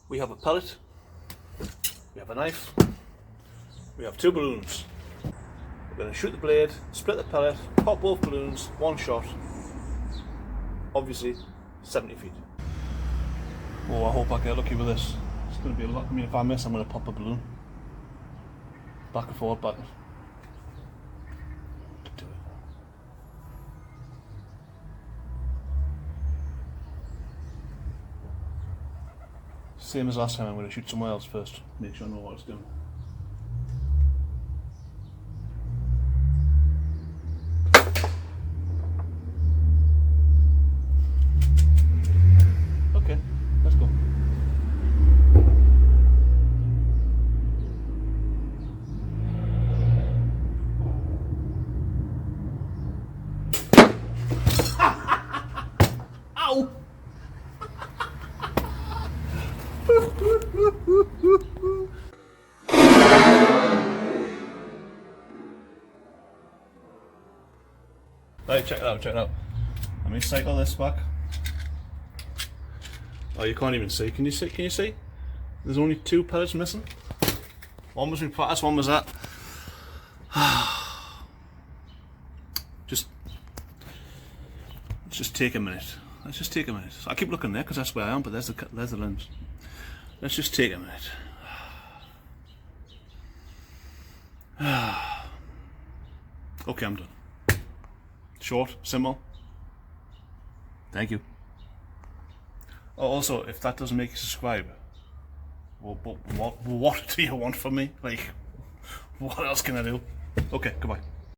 We have a pellet, we have a knife, we have 2 balloons. We're going to shoot the blade, split the pellet, pop both balloons, one shot. Obviously 70 feet. Oh, I hope I get lucky with this. It's going to be a lot. I mean, if I miss, I'm going to pop a balloon. Back and forward button. Do it. Same as last time, I'm going to shoot somewhere else first. Make sure I know what it's doing. Okay, let's go. Ow! Right, check it out, check it out. Let me cycle this back. Oh, you can't even see. Can you see? Can you see? There's only 2 pellets missing. One was my platters, one was that. Let's just take a minute. Let's just take a minute. I keep looking there because that's where I am, but there's the lens. Let's just take a minute. Okay, I'm done. Short, simple. Thank you. Oh, also, if that doesn't make you subscribe, what do you want from me? Like, what else can I do? Okay, goodbye.